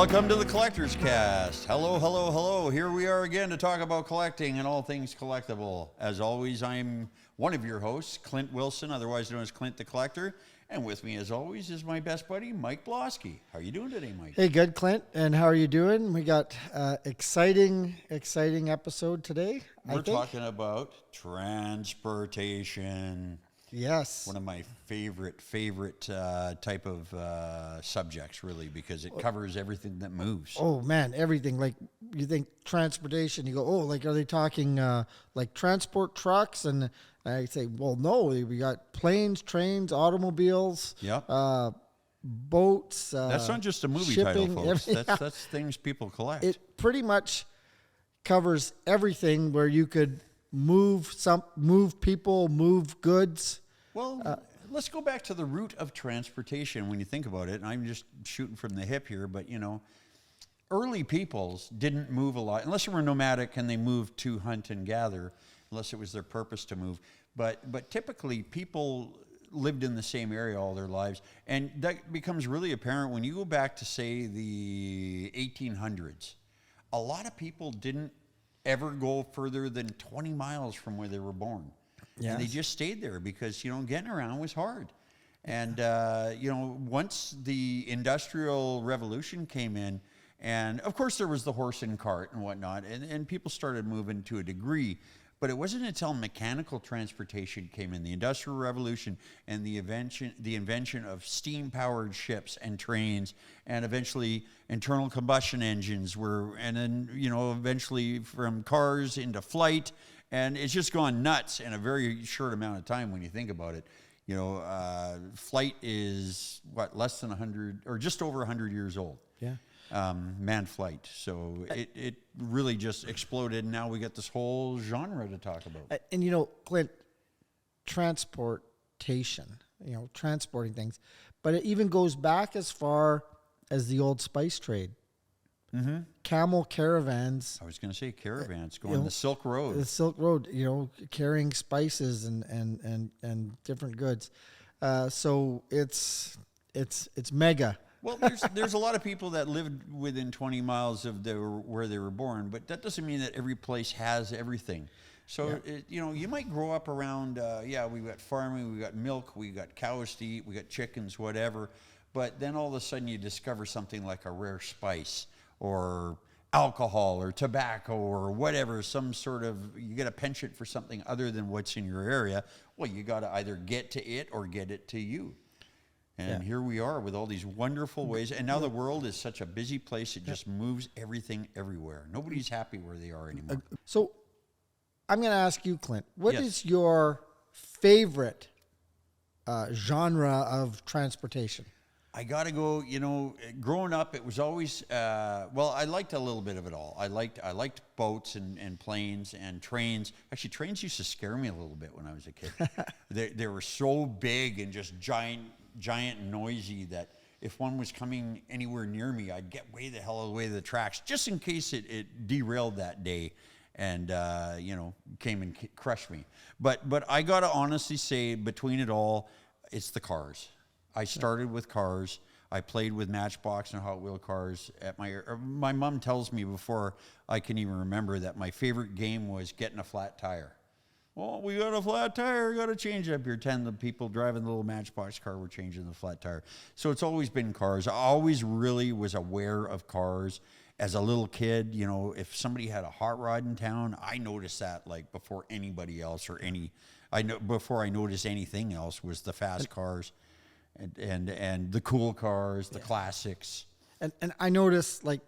Welcome to the Collector's Cast. Hello, hello, hello. Here we are again to talk about collecting and all things collectible. As always, I'm one of your hosts, Clint Wilson, otherwise known as Clint the Collector. And with me, as always, is my best buddy, Mike Bloski. How are you doing today, Mike? Hey, good, Clint. And how are you doing? We got exciting episode today. We're talking about transportation. Yes. One of my favorite type of subjects, really, because it covers everything that moves. Oh, man, everything. Like, you think transportation, you go, oh, like, are they talking like transport trucks? And I say, well, no, we got planes, trains, automobiles, Yep. boats. That's not just a movie shipping, title, folks. That's things people collect. It pretty much covers everything where you could move people, move goods. Well, let's go back to the root of transportation when you think about it. And I'm just shooting from the hip here, but, you know, early peoples didn't move a lot, unless they were nomadic and they moved to hunt and gather, unless it was their purpose to move. But typically, people lived in the same area all their lives. And that becomes really apparent when you go back to, say, the 1800s. A lot of people didn't ever go further than 20 miles from where they were born. Yes. And they just stayed there because, you know, getting around was hard. And, you know, once the Industrial Revolution came in, and of course there was the horse and cart and whatnot, and people started moving to a degree. But it wasn't until mechanical transportation came in, the Industrial Revolution, and the invention of steam-powered ships and trains, and eventually internal combustion engines and then, you know, eventually from cars into flight. And it's just gone nuts in a very short amount of time when you think about it. You know, flight is, less than 100, or just over 100 years old. Yeah. Manned flight. So it really just exploded. And now we got this whole genre to talk about. And, you know, Clint, transportation, you know, transporting things. But it even goes back as far as the old spice trade. Mm-hmm. Camel caravans. I was going to say caravans going the Silk Road. The Silk Road, you know, carrying spices and different goods. So it's mega. Well, there's a lot of people that lived within 20 miles of where they were born, but that doesn't mean that every place has everything. So, you know, you might grow up around, we've got farming, we've got milk, we've got cows to eat, we got chickens, whatever. But then all of a sudden you discover something like a rare spice, or alcohol or tobacco or whatever, you get a penchant for something other than what's in your area. Well, you got to either get to it or get it to you. And here we are with all these wonderful ways. And now the world is such a busy place, it just moves everything everywhere. Nobody's happy where they are anymore. So I'm going to ask you, Clint, what is your favorite genre of transportation? I got to go, you know, growing up, it was always, I liked a little bit of it all. I liked boats and planes and trains. Actually, trains used to scare me a little bit when I was a kid. They were so big and just giant and noisy that if one was coming anywhere near me, I'd get way the hell away to the tracks, just in case it derailed that day and, you know, came and crushed me. But I got to honestly say, between it all, it's the cars. I started with cars. I played with Matchbox and Hot Wheel cars at my mom tells me before I can even remember that my favorite game was getting a flat tire. Well, we got a flat tire, we got to change it up here. 10 of the people driving the little Matchbox car were changing the flat tire. So it's always been cars. I always really was aware of cars. As a little kid, you know, if somebody had a hot rod in town, I noticed that like before anybody else before I noticed anything else was the fast cars. And the cool cars, the classics. And I noticed, like,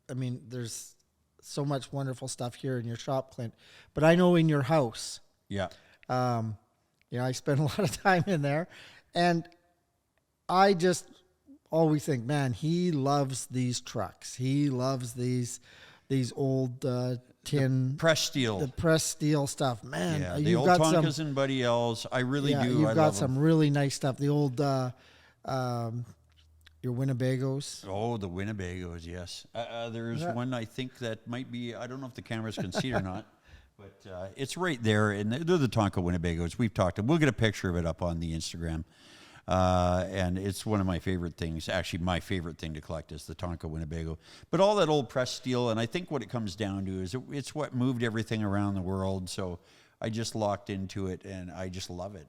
I mean, there's so much wonderful stuff here in your shop, Clint. But I know in your house, you know, I spend a lot of time in there, and I just always think, man, he loves these trucks. He loves these old tin, the press steel stuff, man. Yeah, the old Tonkas and Buddy L's. I really do. You've got some really nice stuff. The old your Winnebagos. Oh, the Winnebagos, yes. There's one I think that might be. I don't know if the cameras can see it or not, but it's right there, and they're the Tonka Winnebagos. We've talked. We'll get a picture of it up on the Instagram. And it's one of my favorite things. Actually, my favorite thing to collect is the Tonka Winnebago. But all that old pressed steel, and I think what it comes down to is it's what moved everything around the world. So I just locked into it, and I just love it.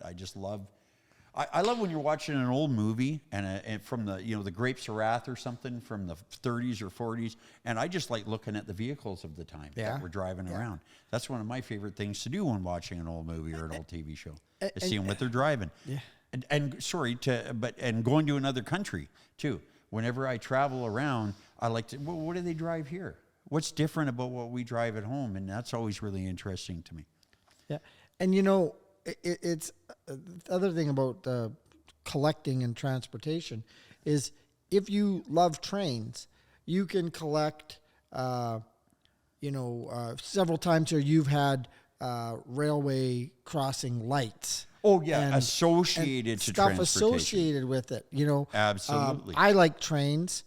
I love when you're watching an old movie and from the the Grapes of Wrath or something from the 30s or 40s, and I just like looking at the vehicles of the time that we're driving around. That's one of my favorite things to do when watching an old movie or an old TV show, is seeing what they're driving. Yeah. And going to another country too. Whenever I travel around, I like to. Well, what do they drive here? What's different about what we drive at home? And that's always really interesting to me. Yeah, and it's the other thing about collecting and transportation is if you love trains, you can collect. Several times here you've had railway crossing lights. Oh yeah, associated to stuff transportation. Associated with it. Absolutely. I like trains.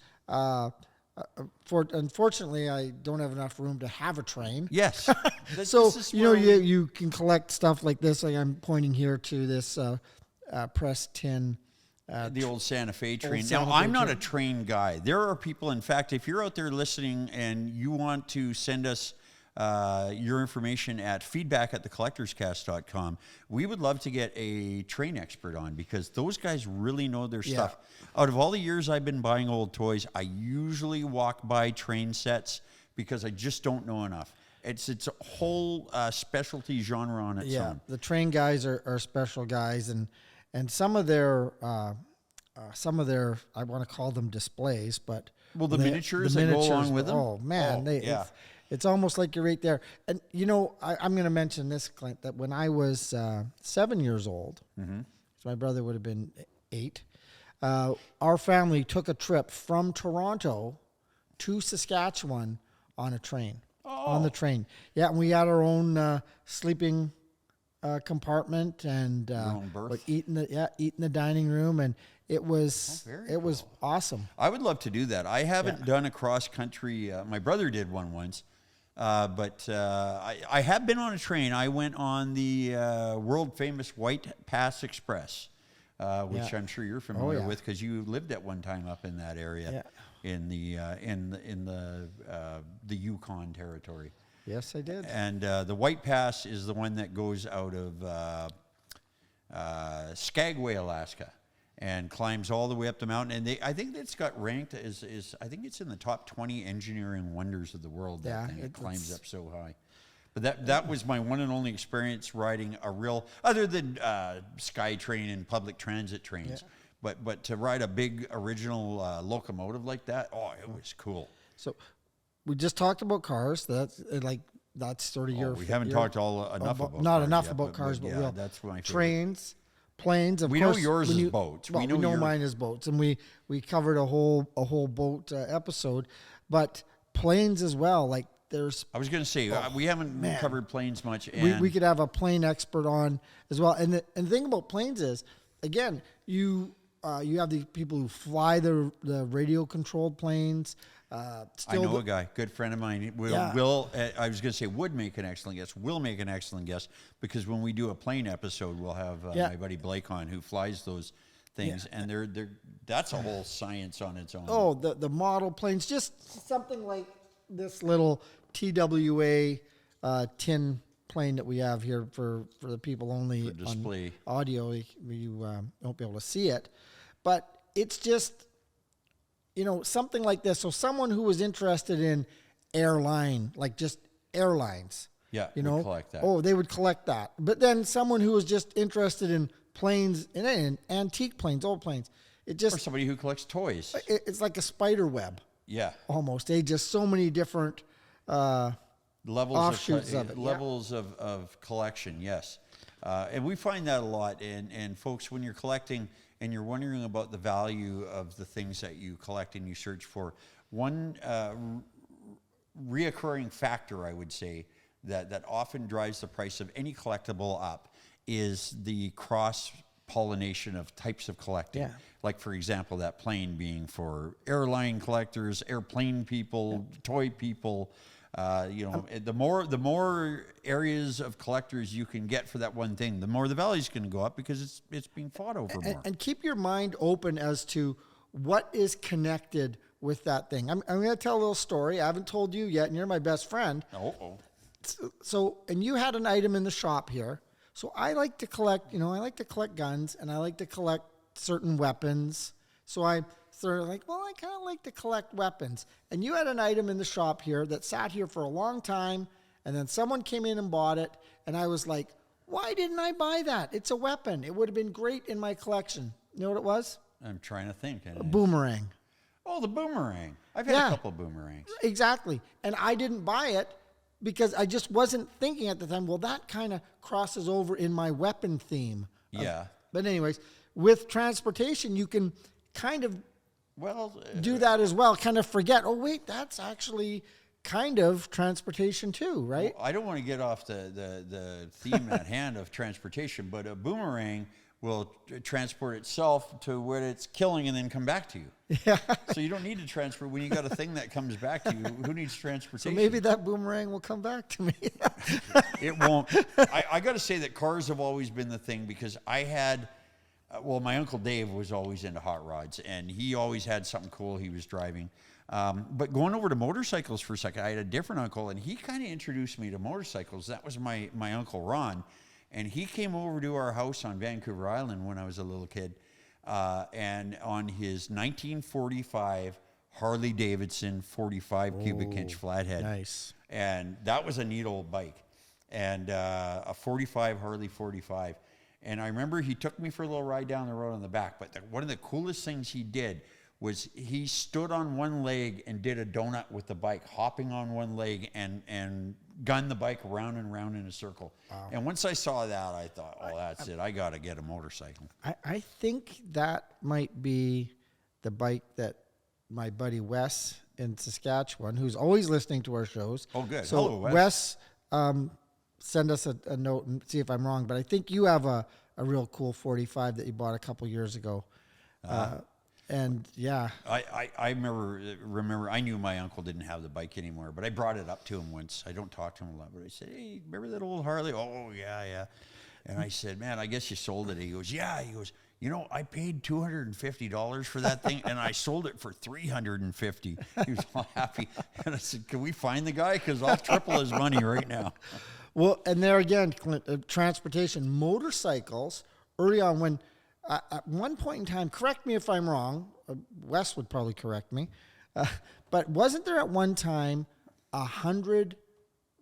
Unfortunately, I don't have enough room to have a train. Yes. So you can collect stuff like this. Like I'm pointing here to this pressed tin. The old Santa Fe train. Now, I'm not a train guy. There are people, in fact, if you're out there listening and you want to send us your information at feedback@thecollectorscast.com, we would love to get a train expert on, because those guys really know their stuff. Out of all the years I've been buying old toys, I usually walk by train sets because I just don't know enough. It's a whole specialty genre on its own. The train guys are special guys, and some of their I want to call them displays, but the miniatures that go along with them. Oh man, it's almost like you're right there. And I'm going to mention this, Clint, that when I was 7 years old, so my brother would have been 8. Our family took a trip from Toronto to Saskatchewan on a train. On the train, and we had our own sleeping compartment and eat in the dining room, and it was cool. Awesome. I would love to do that. I haven't done a cross country. My brother did one once, but I have been on a train. I went on the world famous White Pass Express, which I'm sure you're familiar with because you lived at one time up in that area. In the Yukon territory. Yes, I did. And the White Pass is the one that goes out of Skagway, Alaska, and climbs all the way up the mountain. And I think it's got ranked as I think it's in the top 20 engineering wonders of the world. That thing. It climbs up so high. But that was my one and only experience riding a real, other than SkyTrain and public transit trains. Yeah. But to ride a big original locomotive like that, it was cool. So we just talked about cars. That's sort of your. We haven't talked enough about not cars enough yet, about cars, but we'll. That's my favorite. Trains, planes. Of we course, know yours is boats. Well, we know mine is boats, and we covered a whole boat episode, but planes as well. Like there's. I was going to say we haven't covered planes much. And we could have a plane expert on as well. And the thing about planes is, again, you have the people who fly the radio controlled planes. I know a guy, good friend of mine. I was going to say would make an excellent guest. Will make an excellent guest because when we do a plane episode, we'll have my buddy Blake on who flies those things, and that's a whole science on its own. Oh, the model planes, just something like this little TWA tin plane that we have here for the people only for display on audio. You won't be able to see it, but it's just something like this. So someone who was interested in airlines, would collect that. Oh, they would collect that. But then someone who was just interested in planes, in antique planes, old planes, or somebody who collects toys. It's like a spider web. Yeah, almost. Just so many different levels offshoots of it. Levels of collection. Yes, and we find that a lot. And folks, when you're collecting and you're wondering about the value of the things that you collect and you search for, one reoccurring factor, I would say, that often drives the price of any collectible up is the cross-pollination of types of collecting. Yeah. Like, for example, that plane being for airline collectors, airplane people, toy people, The more areas of collectors you can get for that one thing, the more the value's going to go up because it's being fought over more. And keep your mind open as to what is connected with that thing. I'm going to tell a little story. I haven't told you yet, and you're my best friend. Oh. So, and you had an item in the shop here. So I like to collect, I like to collect guns, and I like to collect certain weapons. So I started like, well, I kind of like to collect weapons. And you had an item in the shop here that sat here for a long time, and then someone came in and bought it, and I was like, why didn't I buy that? It's a weapon. It would have been great in my collection. You know what it was? I'm trying to think. A boomerang. Oh, the boomerang. I've had a couple of boomerangs. Exactly. And I didn't buy it because I just wasn't thinking at the time, well, that kind of crosses over in my weapon theme. Yeah. But anyways, with transportation, you can kind of do that as well. Kind of forget, oh, wait, that's actually kind of transportation too, right? Well, I don't want to get off the theme at hand of transportation, but a boomerang will transport itself to where it's killing and then come back to you. Yeah. So you don't need to transport. When you got a thing that comes back to you, who needs transportation? So maybe that boomerang will come back to me. It won't. I got to say that cars have always been the thing because I had, my Uncle Dave was always into hot rods, and he always had something cool he was driving. But going over to motorcycles for a second, I had a different uncle, and he kind of introduced me to motorcycles. That was my Uncle Ron. And he came over to our house on Vancouver Island when I was a little kid, and on his 1945 Harley Davidson 45 cubic inch flathead. Nice. And that was a neat old bike, and a 45 Harley 45. And I remember he took me for a little ride down the road on the back. But one of the coolest things he did was he stood on one leg and did a donut with the bike, hopping on one leg and gunned the bike round and round in a circle. Wow. And once I saw that, I thought, oh, that's it. I got to get a motorcycle. I think that might be the bike that my buddy Wes in Saskatchewan, who's always listening to our shows. Oh, good. So hello, Wes. Send us a note and see if I'm wrong. But I think you have a real cool 45 that you bought a couple years ago. And yeah, I remember I knew my uncle didn't have the bike anymore, but I brought it up to him once. I don't talk to him a lot, but I said, hey, remember that old Harley? Oh, yeah. And I said, man, I guess you sold it. He goes, yeah. He goes, I paid $250 for that thing, and I sold it for $350. He was all happy. And I said, can we find the guy? Because I'll triple his money right now. Well, and there again, Clint, transportation, motorcycles, early on when, at one point in time, correct me if I'm wrong, Wes would probably correct me, but wasn't there at one time 100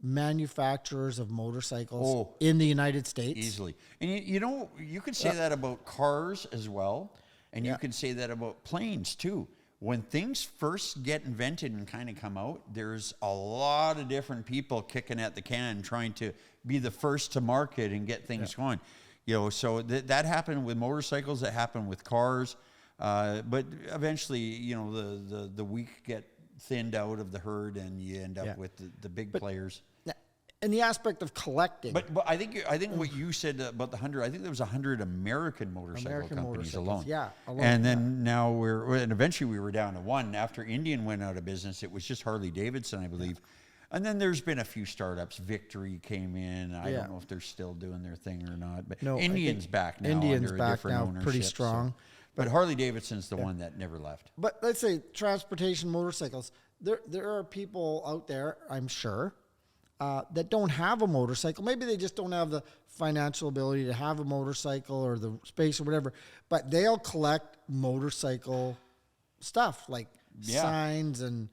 manufacturers of motorcycles in the United States? Easily. And you could say that about cars as well, and you could say that about planes too. When things first get invented and kind of come out, there's a lot of different people kicking at the can trying to be the first to market and get things going. So that happened with motorcycles, that happened with cars, but eventually, the weak get thinned out of the herd, and you end up with the big players. In the aspect of collecting, but I think what you said about the 100, I think there was 100 American motorcycle companies alone. Yeah, and then now and eventually we were down to one after Indian went out of business. It was just Harley Davidson, I believe. Yeah. And then there's been a few startups. Victory came in. I don't know if they're still doing their thing or not. But Indian's back now. Indian's under back a different now, ownership, pretty strong. But Harley Davidson's the one that never left. But let's say transportation motorcycles. There are people out there, I'm sure, that don't have a motorcycle. Maybe they just don't have the financial ability to have a motorcycle or the space or whatever. But they'll collect motorcycle stuff like signs and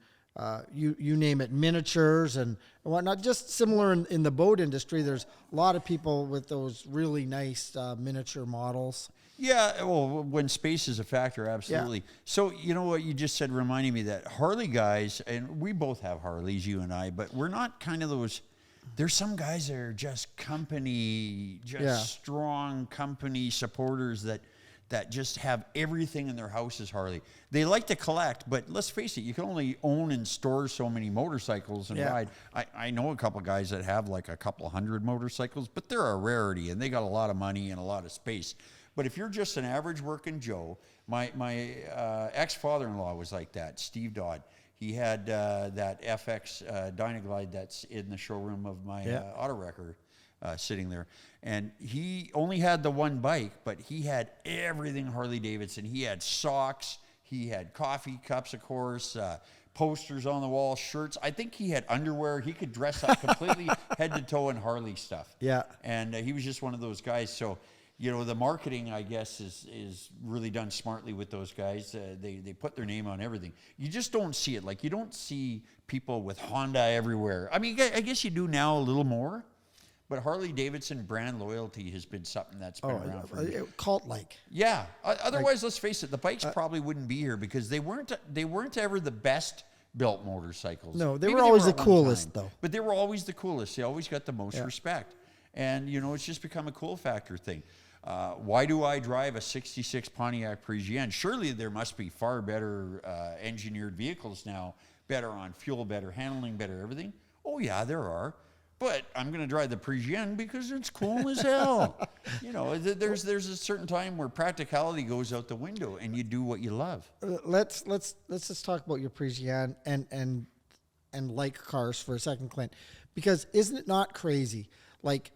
you name it, miniatures and whatnot. Just similar in the boat industry, there's a lot of people with those really nice miniature models. Yeah, well, when space is a factor, absolutely. Yeah. So, what you just said reminding me that Harley guys, and we both have Harleys, you and I, but we're not kind of those, there's some guys that are just strong company supporters that just have everything in their house is Harley. They like to collect, but let's face it, you can only own and store so many motorcycles and ride. I know a couple guys that have like a couple hundred motorcycles, but they're a rarity, and they got a lot of money and a lot of space. But if you're just an average working Joe, my ex-father-in-law was like that, Steve Dodd. He had that FX Dynaglide that's in the showroom of my auto wrecker sitting there. And he only had the one bike, but he had everything Harley Davidson. He had socks, he had coffee cups, of course, posters on the wall, shirts. I think he had underwear. He could dress up completely head to toe in Harley stuff. Yeah. And he was just one of those guys. So, you know, the marketing, I guess, is really done smartly with those guys. They put their name on everything. You just don't see it. Like, you don't see people with Honda everywhere. I mean, I guess you do now a little more. But Harley Davidson brand loyalty has been something that's been around for years. Cult-like. Yeah. Otherwise, let's face it, the bikes probably wouldn't be here because they weren't ever the best built motorcycles. No, they were always the coolest, though. But they were always the coolest. They always got the most respect. And, you know, it's just become a cool factor thing. Why do I drive a 66 Pontiac Parisienne? Surely there must be far better engineered vehicles now, better on fuel, better handling, better everything. Oh, yeah, there are. But I'm going to drive the Parisienne because it's cool as hell. You know, there's a certain time where practicality goes out the window and you do what you love. Let's just talk about your Parisienne and like cars for a second, Clint, because isn't it not crazy? Like,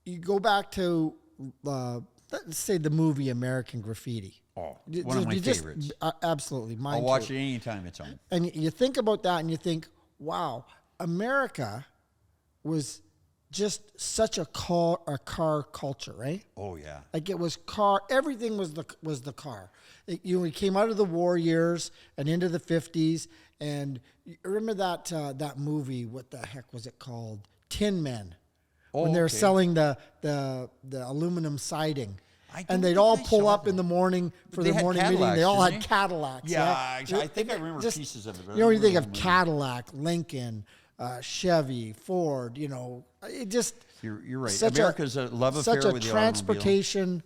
you go back to let's say the movie American Graffiti. Oh, one of my favorites. Absolutely, mine I'll watch too. it anytime it's on. And you think about that, and you think, wow, America was just such a car culture, right? Oh yeah. Like, it was car. Everything was the car. We came out of the war years and into the 50s, and you remember that movie? What the heck was it called? Tin Men. When they were selling the aluminum siding. And they'd all pull up in the morning for the morning meeting. They all had Cadillacs. Yeah, I think I remember pieces of it. You know, you think of Cadillac, Lincoln, Chevy, Ford, you know, it just... You're right. America's a love affair with the automobile. Such a transportation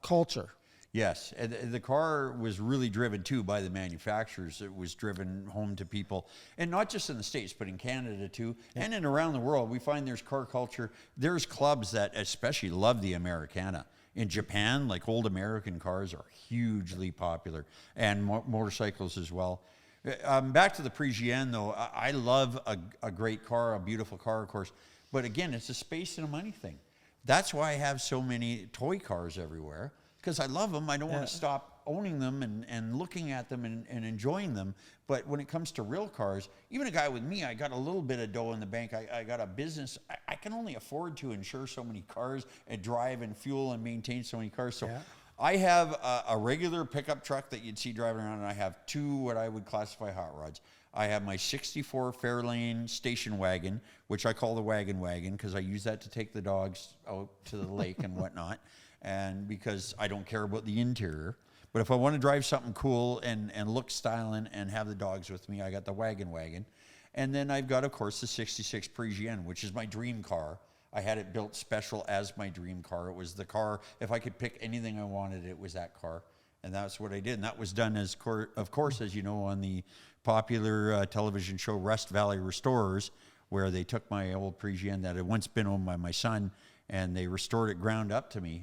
culture. Yes, and the car was really driven too by the manufacturers. It was driven home to people, and not just in the States, but in Canada too, and in around the world. We find there's car culture. There's clubs that especially love the Americana. In Japan, like, old American cars are hugely popular, and motorcycles as well. Back to the Parisienne, though, I love a great car, a beautiful car, of course. But again, it's a space and a money thing. That's why I have so many toy cars everywhere. Because I love them. I don't want to stop owning them and looking at them and enjoying them. But when it comes to real cars, even a guy with me, I got a little bit of dough in the bank. I got a business. I can only afford to insure so many cars and drive and fuel and maintain so many cars. So I have a regular pickup truck that you'd see driving around, and I have two what I would classify hot rods. I have my 64 Fairlane station wagon, which I call the wagon because I use that to take the dogs out to the lake and whatnot. And because I don't care about the interior. But if I want to drive something cool and look styling and have the dogs with me, I got the wagon. And then I've got, of course, the 66 Parisienne, which is my dream car. I had it built special as my dream car. It was the car, if I could pick anything I wanted, it was that car. And that's what I did. And that was done, of course, as you know, on the popular television show Rust Valley Restorers, where they took my old Parisienne that had once been owned by my son, and they restored it ground up to me,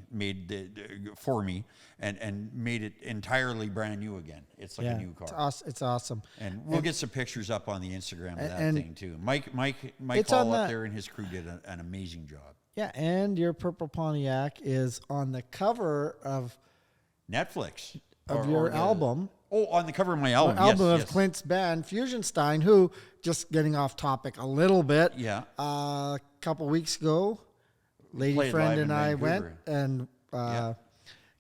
for me, and made it entirely brand new again. It's like a new car. It's awesome. And we'll get some pictures up on the Instagram of that thing too. Mike Hall up there and his crew did an amazing job. Yeah, and your purple Pontiac is on the cover of Netflix of your album. Oh, on the cover of my album. Of Clint's band, Fusionstein, who, just getting off topic a little bit. Yeah. A couple weeks ago, lady friend and I went and watched.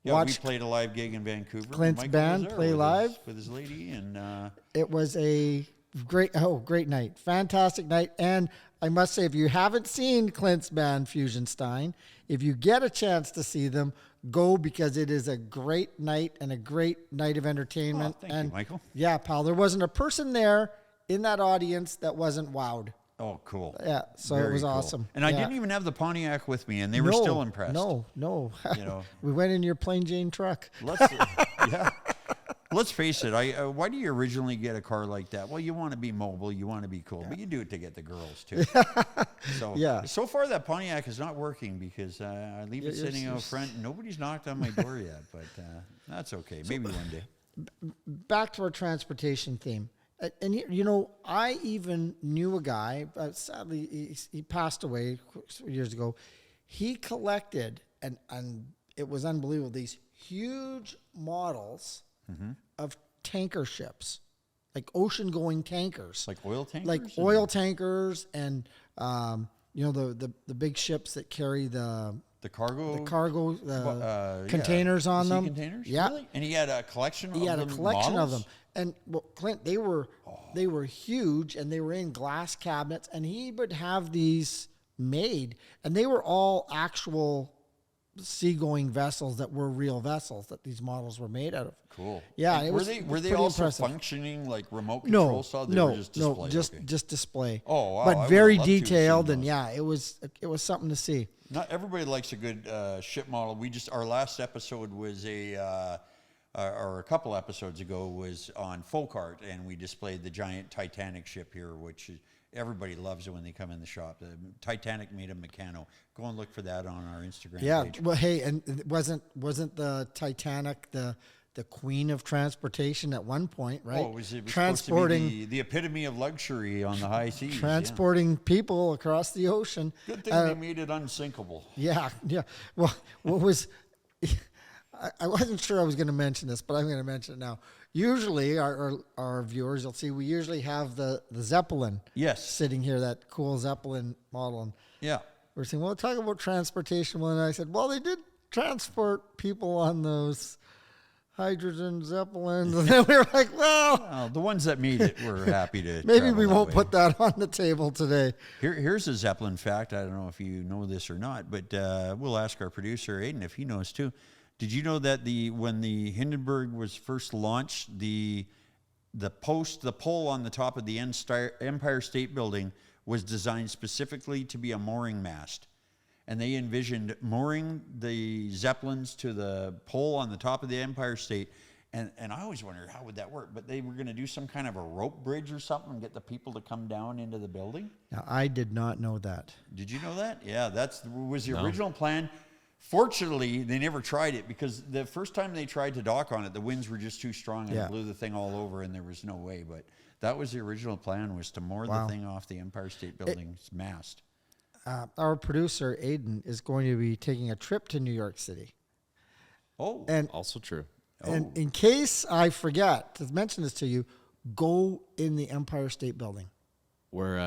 We played a live gig in Vancouver. Clint's band play live with his lady, and it was a great night, fantastic night. And I must say, if you haven't seen Clint's band Fusionstein, if you get a chance to see them, go, because it is a great night and a great night of entertainment. Thank you, Michael. Yeah, pal, there wasn't a person there in that audience that wasn't wowed. Oh, cool. Yeah, so it was awesome. And I didn't even have the Pontiac with me, and they were still impressed. No. You know, we went in your plain Jane truck. Let's face it. Why do you originally get a car like that? Well, you want to be mobile, you want to be cool, but you do it to get the girls too. So far that Pontiac is not working because I leave it sitting out front. And nobody's knocked on my door yet, but that's okay. Maybe one day. Back to our transportation theme. And you know, I even knew a guy, sadly he passed away years ago. He collected, and it was unbelievable, these huge models of tanker ships, like ocean-going tankers. Like oil tankers? Like oil tankers and, you know, the big ships that carry the cargo containers on them. Containers? Yeah. Really? And he had a collection of them? He had a collection of models? them. And well, Clint, they were huge, and they were in glass cabinets, and he would have these made, and they were all actual seagoing vessels that were real vessels that these models were made out of. Cool. Yeah. And it was were they pretty also impressive. functioning like remote control style? They were just display? Just display. Oh, wow. I But would very love to have seen detailed, and those. yeah, it was something to see. Not everybody likes a good ship model. Our last episode was or a couple episodes ago was on folk art, and we displayed the giant Titanic ship here, which everybody loves it when they come in the shop. The Titanic made of Meccano. Go and look for that on our Instagram page. Well, hey, and wasn't the Titanic the queen of transportation at one point, right? Oh, it was transporting supposed to be the epitome of luxury on the high seas. transporting people across the ocean. Good thing they made it unsinkable. Yeah. Well, what was I wasn't sure I was going to mention this, but I'm going to mention it now. Usually, our viewers, you'll see, we usually have the Zeppelin. Yes. Sitting here, that cool Zeppelin model. And Yeah. we're saying, well, talk about transportation. Well, and I said, well, they did transport people on those hydrogen Zeppelins. And then we were like, well, The ones that made it were happy to maybe travel we that won't way. put that on the table today. Here's a Zeppelin fact. I don't know if you know this or not, but we'll ask our producer, Aiden, if he knows too. Did you know that when the Hindenburg was first launched, the pole on the top of the Empire State Building was designed specifically to be a mooring mast? And they envisioned mooring the Zeppelins to the pole on the top of the Empire State. And I always wondered, how would that work? But they were going to do some kind of a rope bridge or something and get the people to come down into the building? Now, I did not know that. Did you know that? Yeah, was the original plan. Fortunately, they never tried it, because the first time they tried to dock on it, the winds were just too strong and it blew the thing all over, and there was no way. But that was the original plan, was to moor the thing off the Empire State Building's mast. Our producer, Aiden, is going to be taking a trip to New York City. Oh, And Also true. And in case I forget to mention this to you, go in the Empire State Building. We're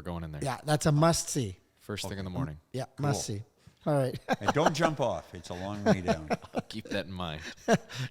going in there. Yeah, that's a must see. First thing in the morning. Yeah, must see. All right. and don't jump off. It's a long way down. Keep that in mind.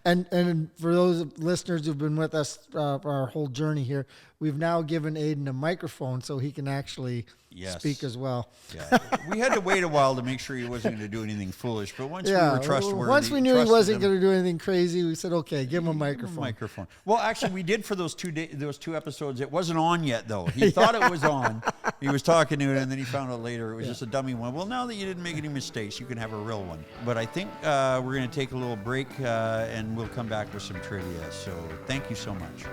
And for those listeners who've been with us for our whole journey here, we've now given Aiden a microphone so he can actually speak as well. Yeah, we had to wait a while to make sure he wasn't going to do anything foolish. But once we were trustworthy, once we knew he wasn't him, going to do anything crazy, we said, okay, give him a microphone. Well, actually, we did for those two episodes. It wasn't on yet, though. He thought it was on. He was talking to it, and then he found out later it was just a dummy one. Well, now that you didn't make any mistakes, you can have a real one. But I think we're going to take a little break, and we'll come back with some trivia. So thank you so much.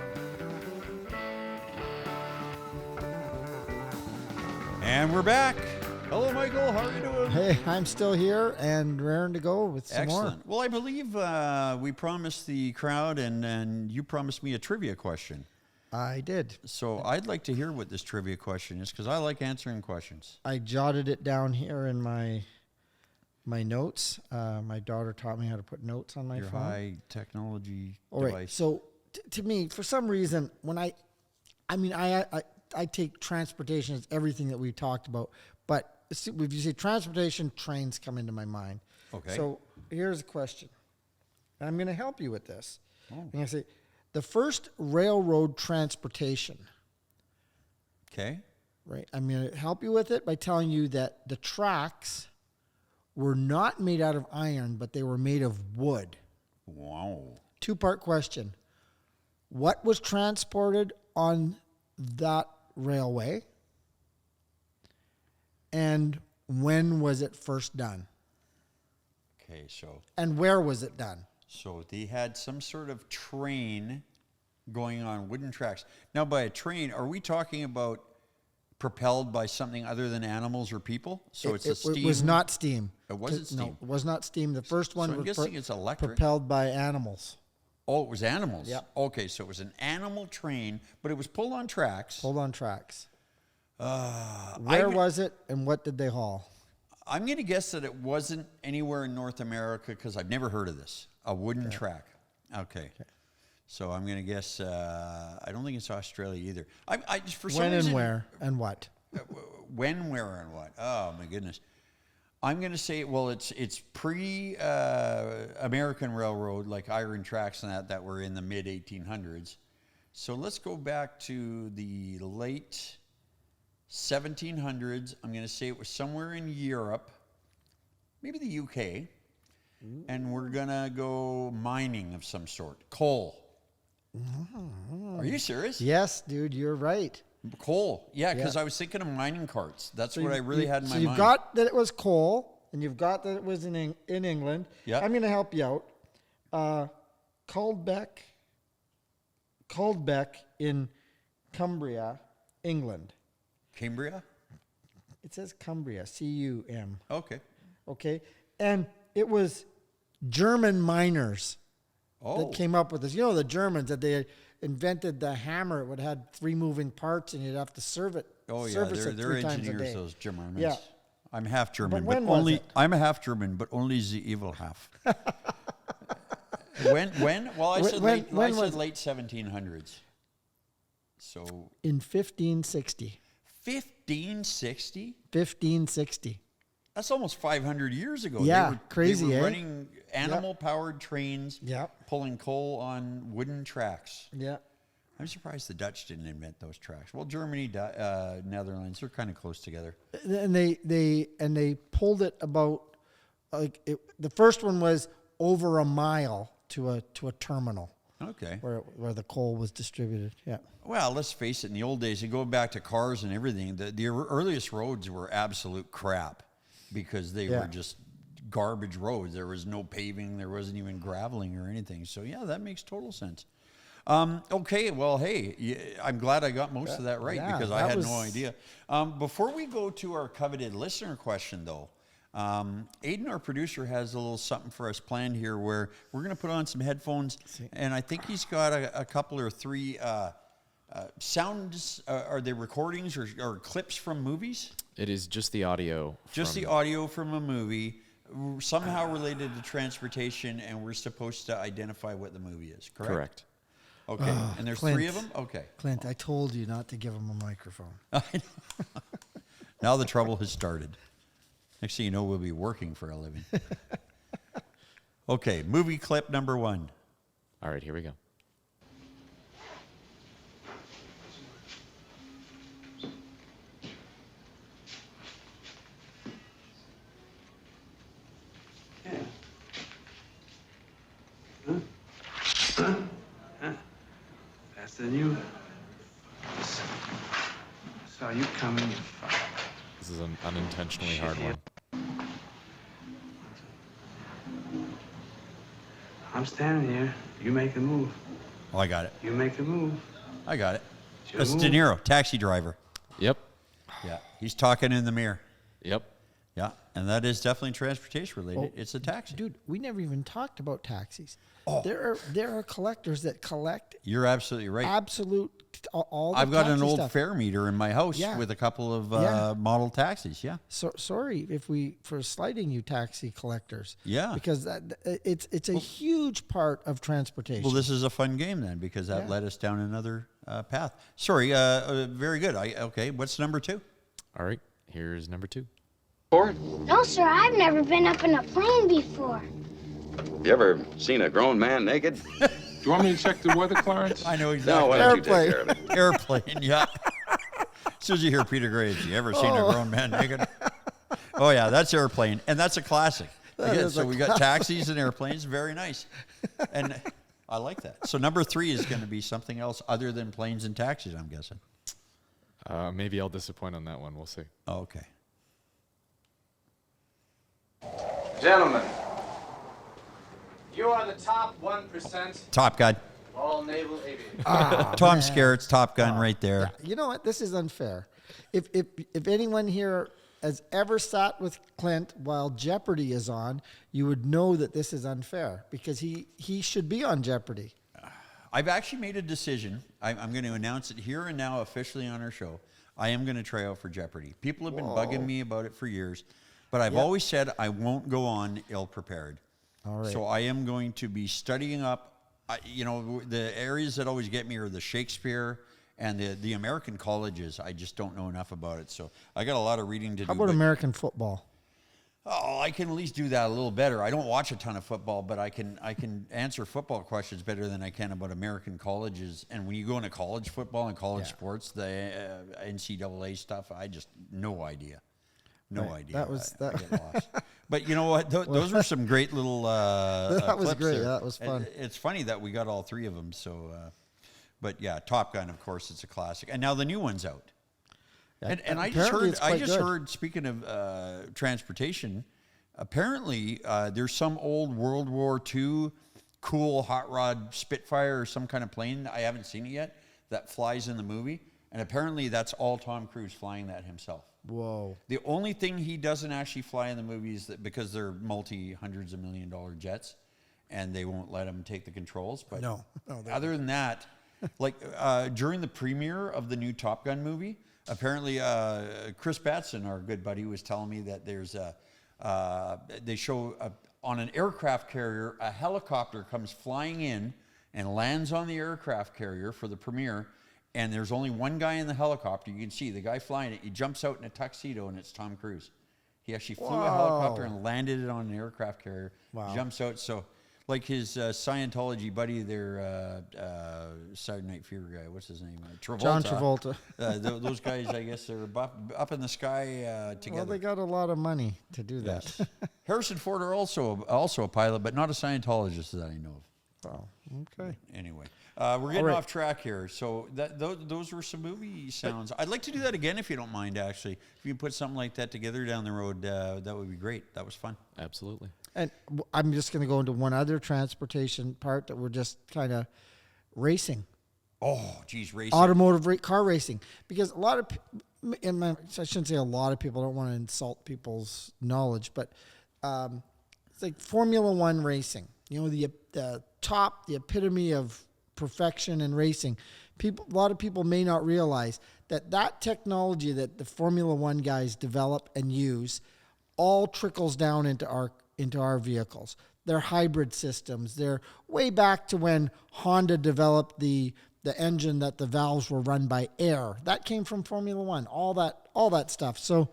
And we're back. Hello, Michael. How are you doing? Hey, I'm still here and raring to go with some Excellent. more. Well, I believe we promised the crowd, and you promised me a trivia question. I did. So I'd like to hear what this trivia question is, because I like answering questions. I jotted it down here in my notes. My daughter taught me how to put notes on my Your phone. high technology All device. right. So to me, for some reason, when I take transportation as everything that we talked about, but if you say transportation, trains come into my mind. Okay. So here's a question. I'm going to help you with this. Oh. I'm going to say the first railroad transportation. Okay. Right. I'm going to help you with it by telling you that the tracks were not made out of iron, but they were made of wood. Wow. Two-part question. What was transported on that railway? And when was it first done? Okay, And where was it done? so they had some sort of train going on wooden tracks. Now, by a train, are we talking about propelled by something other than animals or people? So it's a steam. It was not steam. It wasn't steam. No, it was not steam. The first one So I'm was guessing it's electric. propelled by animals. Oh, it was animals? Yep. Okay, so it was an animal train, but it was pulled on tracks. Pulled on tracks. Where was it, and what did they haul? I'm going to guess that it wasn't anywhere in North America because I've never heard of this. A wooden track. Okay. So I'm going to guess, I don't think it's Australia either. I just for some When reason, and where and what? When, where, and what? Oh, my goodness. I'm going to say, well, it's pre American Railroad, like iron tracks and that were in the mid 1800s. So let's go back to the late 1700s. I'm going to say it was somewhere in Europe, maybe the UK. And we're going to go mining of some sort. Coal. Are you serious? Yes, dude, you're right. Coal. Yeah, because I was thinking of mining carts. That's what I really had in my so mind. you've got that it was coal, and you've got that it was in England. Yeah. I'm going to help you out. Culdbeck in Cumbria, England. Cambria? It says Cumbria, C-U-M. Okay. Okay. And it was German miners Oh. that came up with this. You know, the Germans, that they invented the hammer. It would have 3 moving parts, and you'd have to service it they're 3 times a engineers, day. those Germans. Yeah. I'm half German, when but was only it? I'm a half German, but only the evil half. When? Well, I said late 1700s. So In 1560. 1560? 1560. That's almost 500 years ago. Yeah, crazy, They were eh? running animal-powered trains, pulling coal on wooden tracks. Yeah. I'm surprised the Dutch didn't invent those tracks. Well, Germany, Netherlands, they're kind of close together. And they pulled it about the first one was over a mile to a terminal. Okay. Where the coal was distributed. Yeah. Well, let's face it. In the old days, you go back to cars and everything. The earliest roads were absolute crap because they were just garbage roads. There was no paving. There wasn't even graveling or anything. So yeah, that makes total sense. Okay, well, hey, I'm glad I got most of that right because I had no idea. Before we go to our coveted listener question, though, Aiden, our producer, has a little something for us planned here where we're going to put on some headphones, and I think he's got a couple or 3 sounds. Are they recordings or clips from movies? It is just the audio. Just the audio from a movie, somehow related to transportation, and we're supposed to identify what the movie is, correct? Correct. Okay, and there's Clint. 3 of them? Okay. Clint, I told you not to give him a microphone. Now the trouble has started. Next thing you know, we'll be working for a living. Okay, movie clip number 1. All right, here we go. Faster than you. Saw you coming. This is an unintentionally hard one. I'm standing here. You make a move. Oh, I got it. You make a move. I got it. It's your That's move. De Niro, taxi driver. Yep. Yeah, he's talking in the mirror. Yep. Yeah, and that is definitely transportation related. It's a taxi. Dude, we never even talked about taxis. Oh. There are collectors that collect You're absolutely right. all the I've got an taxi old stuff. fare meter in my house with a couple of model taxis. Yeah. So sorry for slighting you, taxi collectors. Yeah. Because it's a huge part of transportation. Well, this is a fun game then because that led us down another path. Sorry. Very good. Okay. What's number 2? All right, here's number 2. No, sir, I've never been up in a plane before. You ever seen a grown man naked? Do you want me to check the weather, Clarence? I know No, exactly. why don't you take care of it? Airplane. Yeah. As soon as you hear Peter Graves, you ever seen a grown man naked? Oh yeah, that's Airplane, and that's a classic. Again, so we got taxis and airplanes. Very nice, and I like that. So number 3 is going to be something else other than planes and taxis, I'm guessing. Maybe I'll disappoint on that one. We'll see. Oh, okay. Gentlemen, you are the top 1% Top Gun. of all naval aviators. Tom Skerritt's Top Gun right there. You know what? This is unfair. If anyone here has ever sat with Clint while Jeopardy is on, you would know that this is unfair because he should be on Jeopardy. I've actually made a decision. I'm going to announce it here and now officially on our show. I am going to try out for Jeopardy. People have been bugging me about it for years, but I've always said I won't go on ill-prepared. All right. So I am going to be studying up. The areas that always get me are the Shakespeare and the American colleges. I just don't know enough about it. So I got a lot of reading to do. How about American football? Oh, I can at least do that a little better. I don't watch a ton of football, but I can answer football questions better than I can about American colleges. And when you go into college football and college sports, the NCAA stuff, I just no idea. No idea. That was I get lost. But you know what? Those were some great little. That was clips great. there. That was fun. It's funny that we got all three of them. So, but yeah, Top Gun, of course, it's a classic, and now the new one's out. And I just heard. Speaking of transportation, apparently there's some old World War II cool hot rod Spitfire or some kind of plane. I haven't seen it yet that flies in the movie, and apparently that's all Tom Cruise flying that himself. Whoa! The only thing he doesn't actually fly in the movie is that because they're multi-hundreds of $million jets, and they won't let him take the controls. But no, other than that, like during the premiere of the new Top Gun movie. Apparently, Chris Batson, our good buddy, was telling me that there's they show on an aircraft carrier, a helicopter comes flying in and lands on the aircraft carrier for the premiere, and there's only one guy in the helicopter. You can see the guy flying it. He jumps out in a tuxedo, and it's Tom Cruise. He actually flew a helicopter and landed it on an aircraft carrier. Wow. Jumps out. So, like his Scientology buddy there, Saturday Night Fever guy, what's his name? Travolta. John Travolta. Those guys, I guess, they're up in the sky together. Well, they got a lot of money to do that. Yes. Harrison Ford are also a pilot, but not a Scientologist that I know of. Oh, okay. Anyway, we're getting off track here. So those were some movie sounds. I'd like to do that again if you don't mind, actually. If you can put something like that together down the road, that would be great. That was fun. Absolutely. And I'm just going to go into one other transportation part that we're just kind of racing. Oh, geez, racing. Automotive car racing. Because a lot of, I shouldn't say a lot of people, I don't want to insult people's knowledge, but it's like Formula One racing. You know, the top, the epitome of perfection in racing. A lot of people may not realize that technology that the Formula One guys develop and use all trickles down into our vehicles. They're hybrid systems. They're way back to when Honda developed the engine that the valves were run by air. That came from Formula One. All that stuff. So,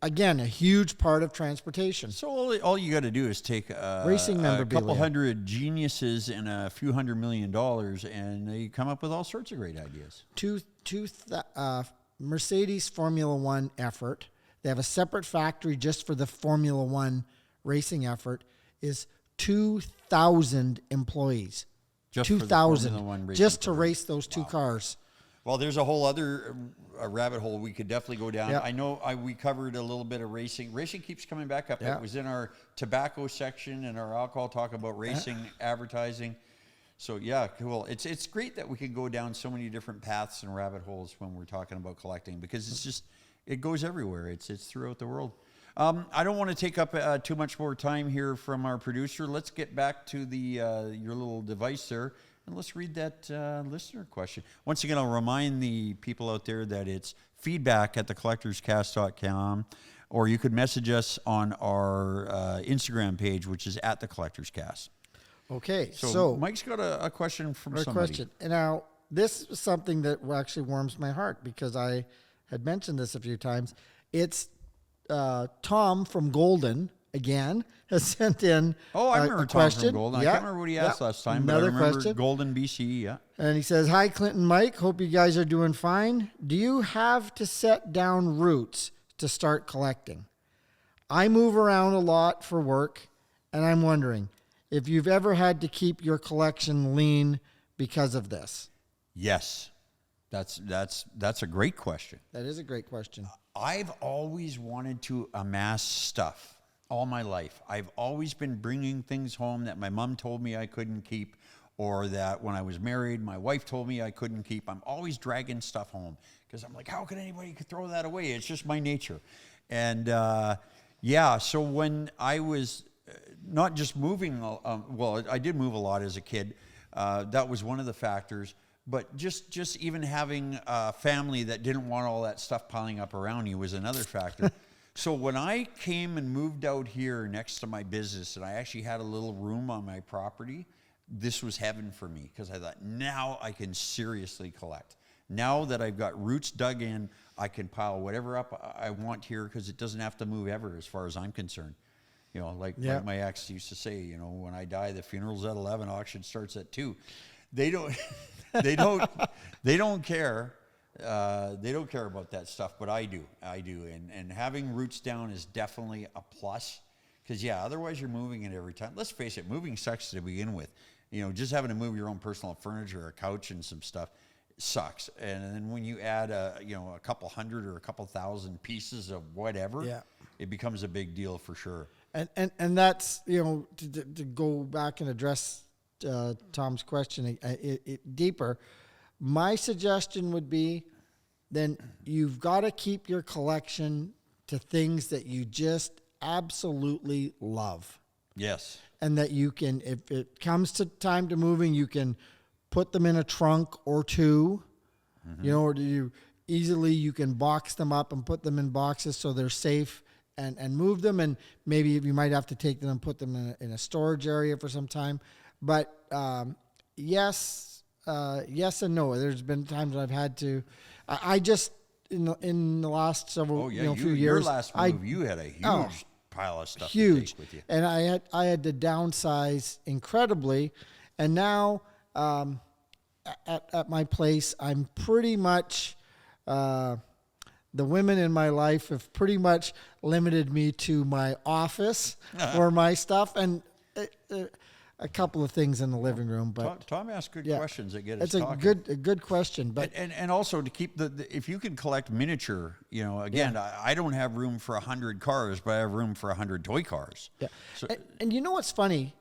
again, a huge part of transportation. So all you got to do is take racing a couple hundred geniuses and a few $100 million, and they come up with all sorts of great ideas. Mercedes Formula One effort. They have a separate factory just for the Formula One racing effort. Is 2,000 employees. Just 2,000 just to race those two cars. Well, there's a whole other rabbit hole we could definitely go down. Yep. I know we covered a little bit of racing. Racing keeps coming back up. Yep. It was in our tobacco section and our alcohol talk about racing, advertising. So yeah, cool. It's great that we can go down so many different paths and rabbit holes when we're talking about collecting, because it goes everywhere. It's throughout the world. I don't want to take up too much more time here from our producer. Let's get back to your little device there, and let's read that listener question. Once again, I'll remind the people out there that it's feedback@thecollectorscast.com, or you could message us on our Instagram page, which is @thecollectorscast. Okay, so Mike's got a question from somebody. And now, this is something that actually warms my heart because I had mentioned this a few times. It's Tom from Golden, again, has sent in I remember a Tom question. From Golden. I can't remember what he asked last time, but I remember question. Golden, BC, yeah. And he says, "Hi, Clint and Mike. Hope you guys are doing fine. Do you have to set down roots to start collecting? I move around a lot for work, and I'm wondering if you've ever had to keep your collection lean because of this." Yes. That's a great question. That is a great question. I've always wanted to amass stuff all my life. I've always been bringing things home that my mom told me I couldn't keep, or that when I was married, my wife told me I couldn't keep. I'm always dragging stuff home because I'm like, how can anybody throw that away? It's just my nature. And so when I was not just moving, well, I did move a lot as a kid. That was one of the factors. But just even having a family that didn't want all that stuff piling up around you was another factor. So when I came and moved out here next to my business, and I actually had a little room on my property, this was heaven for me, because I thought, now I can seriously collect. Now that I've got roots dug in, I can pile whatever up I want here, because it doesn't have to move ever as far as I'm concerned. You know, like my ex used to say, you know, when I die, the funeral's at 11, auction starts at 2. They don't, they don't care. They don't care about that stuff, but I do. And having roots down is definitely a plus, because otherwise you're moving it every time. Let's face it, moving sucks to begin with. You know, just having to move your own personal furniture, a couch and some stuff sucks. And then when you add a couple hundred or a couple thousand pieces of whatever, it becomes a big deal for sure. And that's, you know, to go back and address Tom's question deeper, my suggestion would be, then you've got to keep your collection to things that you just absolutely love. Yes. And that you can, if it comes to time to moving, you can put them in a trunk or two, you know, or you can box them up and put them in boxes so they're safe and move them. And maybe you might have to take them and put them in a storage area for some time. But yes and no. There's been times I've had to. I just in the last several few years. Your last move, you had a huge pile of stuff to take with you, and I had to downsize incredibly, and now at my place, I'm pretty much. The women in my life have pretty much limited me to my office or my stuff, and a couple of things in the living room. But Tom asked good questions that get us talking. It's a good question. But and also to keep if you can collect miniature, you know, again, I don't have room for 100 cars, but I have room for 100 toy cars. Yeah. So, and you know what's funny,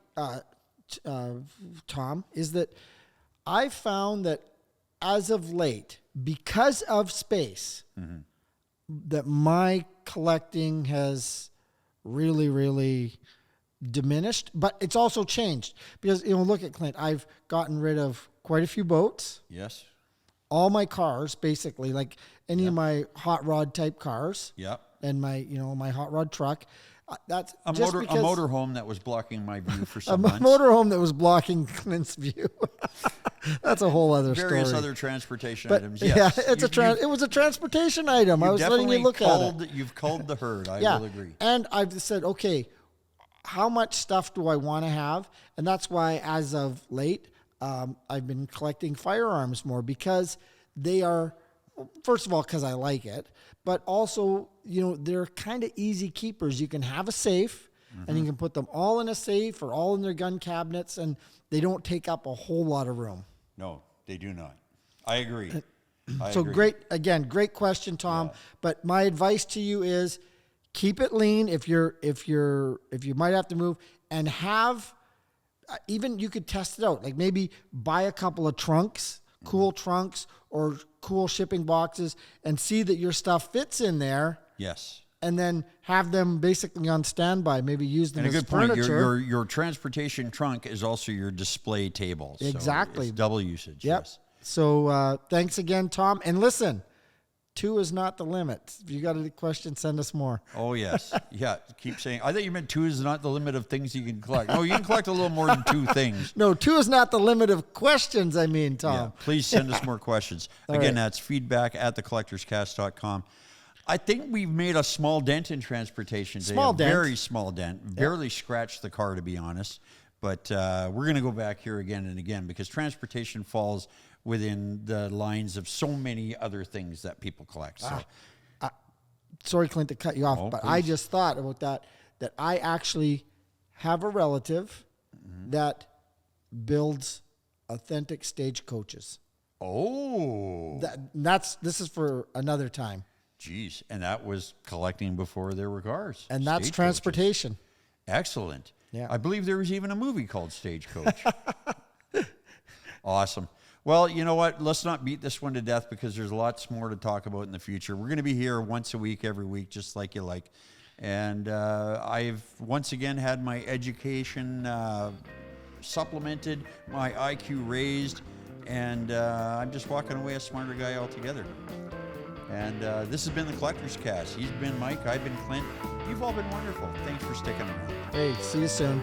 Tom, is that I found that as of late, because of space, that my collecting has really, really diminished, but it's also changed because, you know, look at Clint. I've gotten rid of quite a few boats. Yes. All my cars, basically, like any of my hot rod type cars. Yep. And my hot rod truck. That's a motorhome that was blocking my view for some a months. motorhome that was blocking Clint's view. That's a whole other story. Various other transportation items. Yes. Yeah, it was a transportation item. I was letting you look at it. You've culled the herd. I will agree. And I've said, okay, how much stuff do I want to have? And that's why, as of late, I've been collecting firearms more, because they are, first of all, because I like it, but also, you know, they're kind of easy keepers. You can have a safe, and you can put them all in a safe or all in their gun cabinets, and they don't take up a whole lot of room. No, they do not. I agree. Great question, Tom. Yeah. But my advice to you is keep it lean if you might have to move, and have even, you could test it out. Like maybe buy a couple of trunks, cool trunks or cool shipping boxes, and see that your stuff fits in there. Yes. And then have them basically on standby. Maybe use them as furniture. And a good point. Your transportation trunk is also your display table. Exactly. So it's double usage. Yep. Yes. So thanks again, Tom. And listen, 2 is not the limit. If you got a question, send us more. Oh, yes. Yeah. Keep saying. I thought you meant 2 is not the limit of things you can collect. No, you can collect a little more than 2 things. No, 2 is not the limit of questions, I mean, Tom. Yeah, please send us more questions. Again, that's feedback@thecollectorscast.com. I think we've made a small dent in transportation today. Very small dent. Barely scratched the car, to be honest. But we're going to go back here again and again, because transportation falls within the lines of so many other things that people collect. So, sorry, Clint, to cut you off, but please. I just thought about that I actually have a relative that builds authentic stagecoaches. Oh. This is for another time. Geez, and that was collecting before there were cars. And that's transportation. Excellent. Yeah. I believe there was even a movie called Stagecoach. Awesome. Well, you know what? Let's not beat this one to death because there's lots more to talk about in the future. We're going to be here once a week, every week, just like you like. And I've once again had my education supplemented, my IQ raised, and I'm just walking away a smarter guy altogether. And this has been the Collector's Cast. He's been Mike. I've been Clint. You've all been wonderful. Thanks for sticking around. Hey, see you soon.